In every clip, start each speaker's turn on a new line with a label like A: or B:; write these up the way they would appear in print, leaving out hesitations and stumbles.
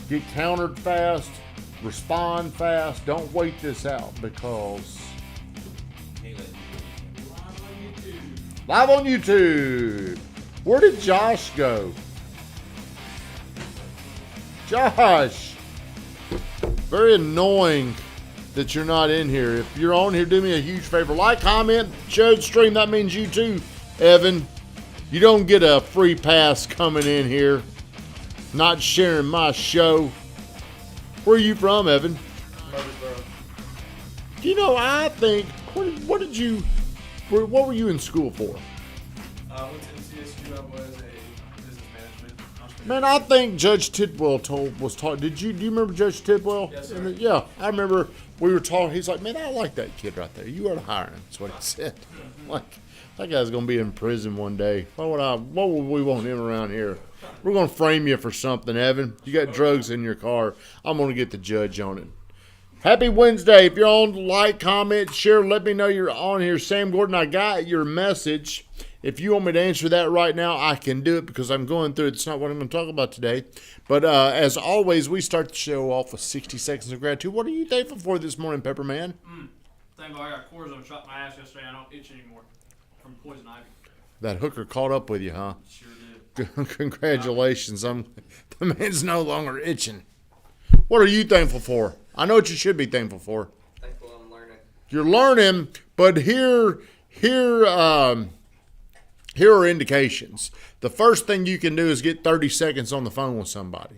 A: Get countered fast. Respond fast. Don't wait this out because live on YouTube. Where did Josh go? Josh, very annoying that you're not in here. If you're on here, do me a huge favor. Like, comment, share the stream. That means you too, Evan. You don't get a free pass coming in here, not sharing my show. Where are you from, Evan?
B: Murfreesboro.
A: You know, I think, what were you in school for?
B: I went to CSU. I was a business management entrepreneur.
A: Man, I think Judge Tidwell was taught. Do you remember Judge Tidwell?
B: Yes, sir.
A: Yeah, I remember we were talking. He's like, man, I like that kid right there. You ought to hire him. That's what he said. Like, that guy's gonna be in prison one day. What would we want him around here? We're gonna frame you for something, Evan. You got drugs in your car. I'm gonna get the judge on it. Happy Wednesday. If you're on, like, comment, share, let me know you're on here. Sam Gordon, I got your message. If you want me to answer that right now, I can do it because I'm going through it. It's not what I'm going to talk about today. But as always, we start the show off with 60 seconds of gratitude. What are you thankful for this morning, Pepperman?
B: Thank God I got cortisone shot in my ass yesterday. I don't itch anymore from poison ivy.
A: That hooker caught up with you, huh?
B: Sure did.
A: Congratulations. The man's no longer itching. What are you thankful for? I know what you should be thankful for.
C: Thankful I'm learning.
A: You're learning, but here are indications. The first thing you can do is get 30 seconds on the phone with somebody.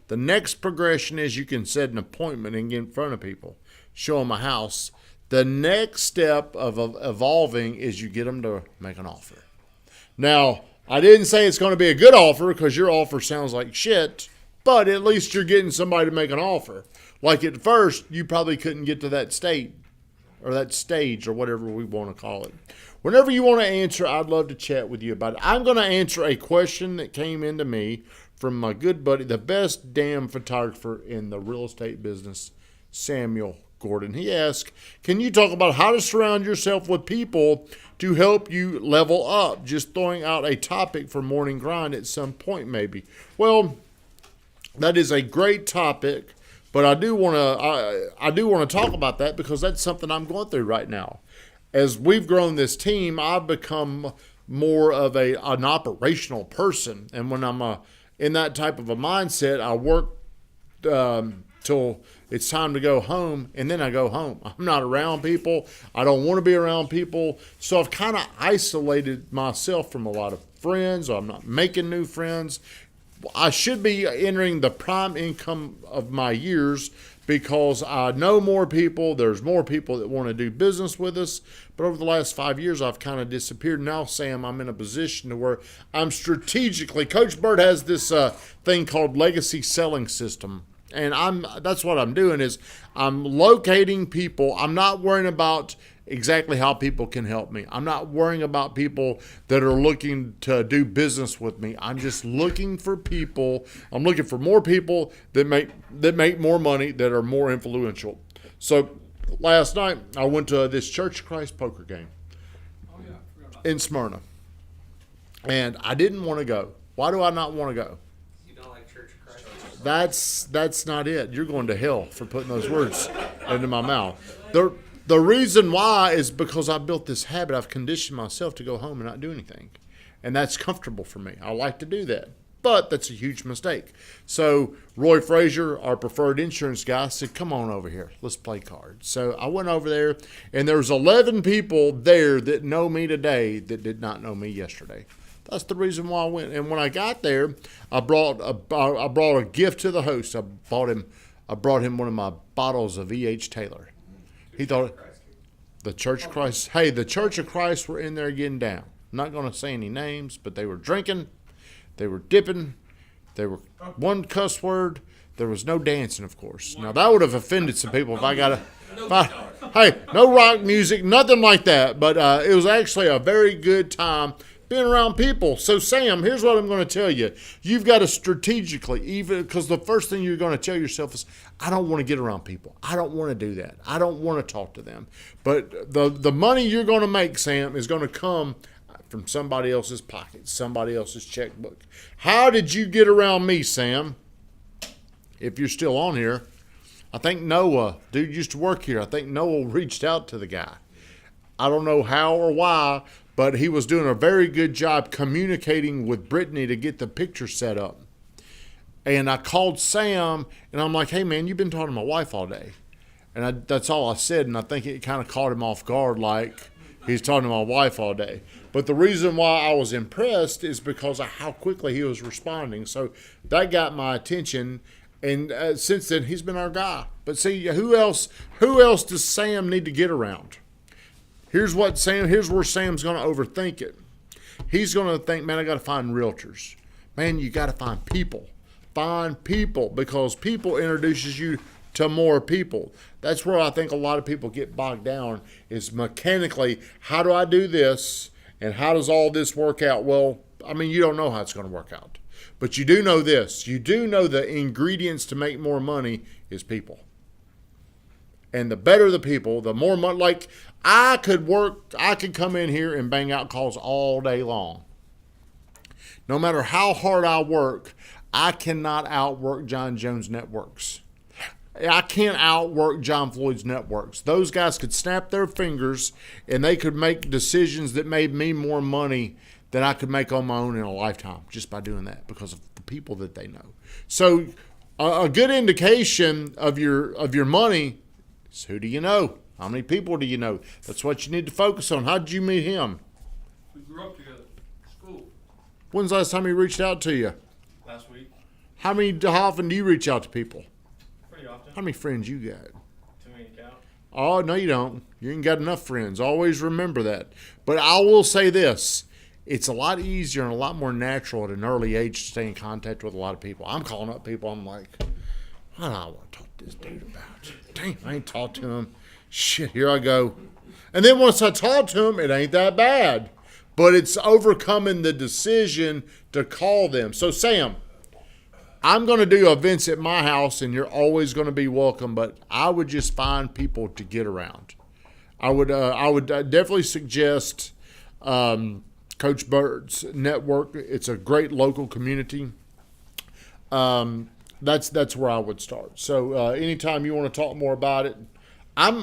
A: The next progression is you can set an appointment and get in front of people, show them a house. The next step of evolving is you get them to make an offer. Now, I didn't say it's going to be a good offer because your offer sounds like shit, but at least you're getting somebody to make an offer. Like at first, you probably couldn't get to that state or that stage or whatever we want to call it. Whenever you want to answer, I'd love to chat with you about it. I'm going to answer a question that came into me from my good buddy, the best damn photographer in the real estate business, Samuel Gordon. He asked, can you talk about how to surround yourself with people to help you level up? Just throwing out a topic for morning grind at some point maybe. Well, that is a great topic, but I do want to talk about that because that's something I'm going through right now. As we've grown this team, I've become more of an operational person. And when I'm in that type of a mindset, I work till it's time to go home, and then I go home. I'm not around people. I don't want to be around people. So I've kind of isolated myself from a lot of friends. I'm not making new friends. I should be entering the prime income of my years because I know more people. There's more people that want to do business with us. But over the last 5 years, I've kind of disappeared. Now, Sam, I'm in a position to where I'm strategically, Coach Bird has this thing called legacy selling system. And that's what I'm doing is I'm locating people. I'm not worrying about exactly how people can help me. I'm not worrying about people that are looking to do business with me. I'm just looking for people. I'm looking for more people that make more money, that are more influential. So last night I went to this Church of Christ poker game in Smyrna. And I didn't want to go. Why do I not want to go?
C: You don't like Church of Christ?
A: That's not it. You're going to hell for putting those words into my mouth. The reason why is because I built this habit. I've conditioned myself to go home and not do anything. And that's comfortable for me. I like to do that. But that's a huge mistake. So Roy Frazier, our preferred insurance guy, said, come on over here. Let's play cards. So I went over there, and there was 11 people there that know me today that did not know me yesterday. That's the reason why I went. And when I got there, I brought a gift to the host. I brought him one of my bottles of E.H. Taylor. He thought the Church of Christ. Hey, the Church of Christ were in there getting down. I'm not going to say any names, but they were drinking. They were dipping. They were one cuss word. There was no dancing, of course. Now, that would have offended some people if I got hey, no rock music, nothing like that. But it was actually a very good time being around people. So, Sam, here's what I'm going to tell you. You've got to strategically, even because the first thing you're going to tell yourself is, I don't want to get around people. I don't want to do that. I don't want to talk to them. But the money you're going to make, Sam, is going to come from somebody else's pocket, somebody else's checkbook. How did you get around me, Sam? if you're still on here, I think Noah, dude used to work here. I think Noah reached out to the guy. I don't know how or why, but he was doing a very good job communicating with Brittany to get the picture set up. And I called Sam, and I'm like, hey, man, you've been talking to my wife all day. And that's all I said, and I think it kind of caught him off guard, like he's talking to my wife all day. But the reason why I was impressed is because of how quickly he was responding. So that got my attention, and since then, he's been our guy. But see, who else does Sam need to get around? Here's where Sam's going to overthink it. He's going to think, man, I got to find realtors. Man, you got to find people. Find people, because people introduces you to more people. That's where I think a lot of people get bogged down, is mechanically, how do I do this and how does all this work out? Well, I mean, you don't know how it's going to work out. But you do know this. You do know the ingredients to make more money is people. And the better the people, the more money. Like, I could come in here and bang out calls all day long. No matter how hard I work, I cannot outwork John Jones Networks. I can't outwork John Floyd's networks. Those guys could snap their fingers and they could make decisions that made me more money than I could make on my own in a lifetime just by doing that, because of the people that they know. So a good indication of your money is, who do you know? How many people do you know? That's what you need to focus on. How did you meet him?
B: We grew up together. School.
A: When's the last time he reached out to you?
B: Last week.
A: How often do you reach out to people?
B: Pretty often.
A: How many friends you got?
B: Too many to count.
A: Oh, no, you don't. You ain't got enough friends. Always remember that. But I will say this. It's a lot easier and a lot more natural at an early age to stay in contact with a lot of people. I'm calling up people. I'm like, what do I want to talk to this dude about? Dang, I ain't talked to him. Shit, here I go. And then once I talk to him, it ain't that bad. But it's overcoming the decision to call them. So, Sam, I'm going to do events at my house, and you're always going to be welcome, but I would just find people to get around. I would definitely suggest Coach Bird's network. It's a great local community. That's where I would start. So anytime you want to talk more about it, I'm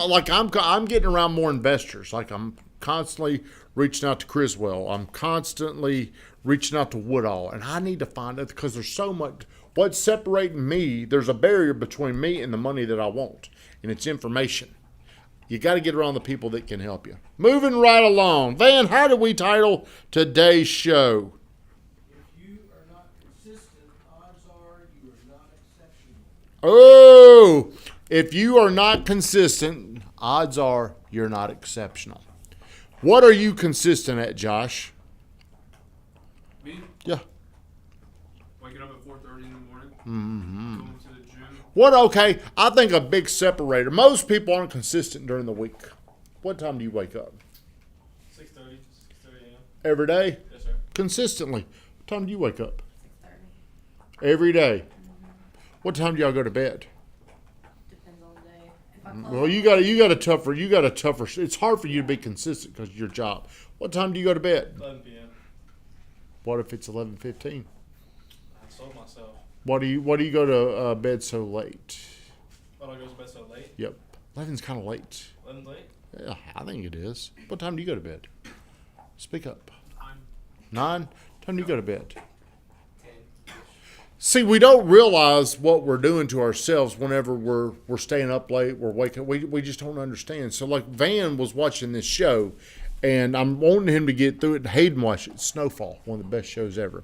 A: getting around more investors. Like, I'm constantly reaching out to Criswell. I'm constantly reaching out to Woodall, and I need to find it because there's so much. What's separating me? There's a barrier between me and the money that I want, and it's information. You got to get around the people that can help you. Moving right along. Van, how do we title today's show?
D: If you are not consistent, odds are you are not exceptional.
A: Oh, if you are not consistent, odds are you're not exceptional. What are you consistent at, Josh?
B: Me?
A: Yeah.
B: Waking up at 4:30 in the morning.
A: Mm-hmm.
B: Going to the gym.
A: What? Okay, I think a big separator. Most people aren't consistent during the week. What time do you wake up?
B: 6:30 a.m.
A: Every day?
B: Yes, sir.
A: Consistently. What time do you wake up?
E: 6:30.
A: Every day. What time do y'all go to bed?
E: Depends on the day. If I close
A: Well, you got a tougher. It's hard for you to be consistent because of your job. What time do you go to bed?
B: 11 p.m.
A: What if it's 11:15?
B: I sold myself.
A: What do you go to bed so late?
B: Why do I go to bed so late?
A: Yep, 11's kind of late.
B: 11 late?
A: Yeah, I think it is. What time do you go to bed? Speak up.
B: 9.
A: 9? Time do you go to bed?
C: 10.
A: See, we don't realize what we're doing to ourselves whenever we're staying up late, we're waking. We just don't understand. So, like, Van was watching this show, and I'm wanting him to get through it. Hayden watched it. Snowfall, one of the best shows ever.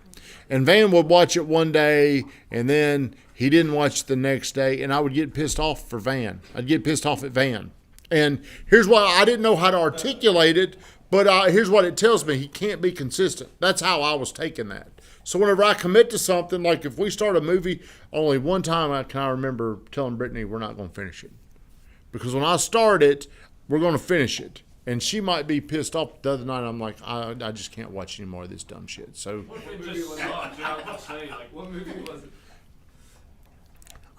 A: And Van would watch it one day, and then he didn't watch it the next day, and I would get pissed off for Van. I'd get pissed off at Van. And here's why I didn't know how to articulate it, but here's what it tells me. He can't be consistent. That's how I was taking that. So whenever I commit to something, like if we start a movie, only one time I remember telling Brittany we're not going to finish it. Because when I start it, we're going to finish it. And she might be pissed off the other night. I'm like, I just can't watch any more of this dumb shit. So
B: What if it just sucks? You know, I was about to say, like,
C: What movie was it?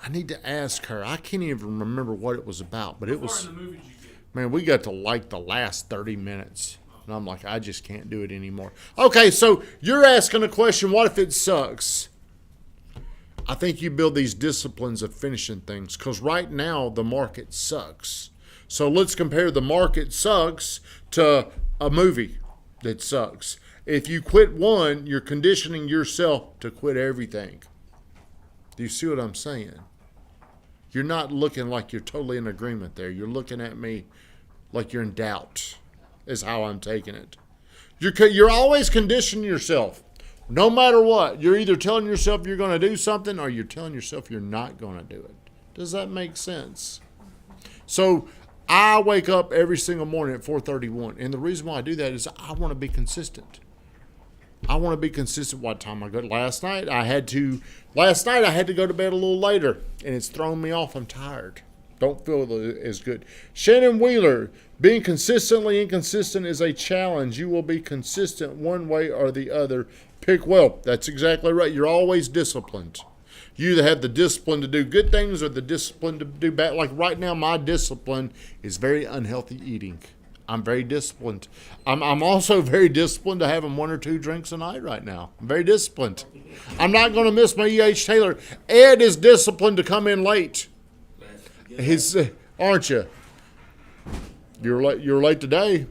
A: I need to ask her. I can't even remember what it was about, but it
B: how far
A: was,
B: in the movie did you get?
A: man, we got to like the last 30 minutes. And I'm like, I just can't do it anymore. Okay, so you're asking a question, what if it sucks? I think you build these disciplines of finishing things, because right now the market sucks. So let's compare the market sucks to a movie that sucks. If you quit one, you're conditioning yourself to quit everything. Do you see what I'm saying? You're not looking like you're totally in agreement there. You're looking at me like you're in doubt, is how I'm taking it. You're always conditioning yourself. No matter what, you're either telling yourself you're going to do something or you're telling yourself you're not going to do it. Does that make sense? So I wake up every single morning at 4:31, and the reason why I do that is I want to be consistent. I want to be consistent. What time I go? Last night I had to go to bed a little later, and it's thrown me off. I'm tired. Don't feel as good. Shannon Wheeler, being consistently inconsistent is a challenge. You will be consistent one way or the other. Pick well. That's exactly right. You're always disciplined. You either have the discipline to do good things or the discipline to do bad. Like right now, my discipline is very unhealthy eating. I'm very disciplined. I'm also very disciplined to having 1 or 2 drinks a night right now. I'm very disciplined. I'm not going to miss my E.H. Taylor. Ed is disciplined to come in late. Aren't you? You're late today.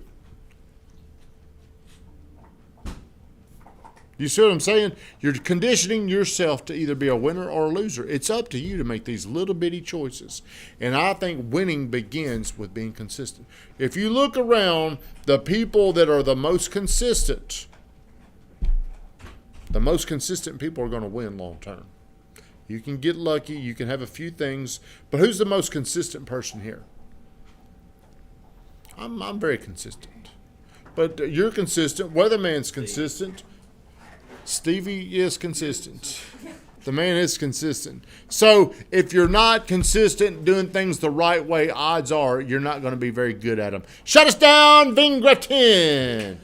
A: You see what I'm saying? You're conditioning yourself to either be a winner or a loser. It's up to you to make these little bitty choices. And I think winning begins with being consistent. If you look around, the people that are the most consistent people are going to win long term. You can get lucky, you can have a few things, but who's the most consistent person here? I'm very consistent. But you're consistent. Weatherman's consistent. Stevie is consistent. The man is consistent. So if you're not consistent doing things the right way, odds are you're not going to be very good at them. Shut us down, Vingratin!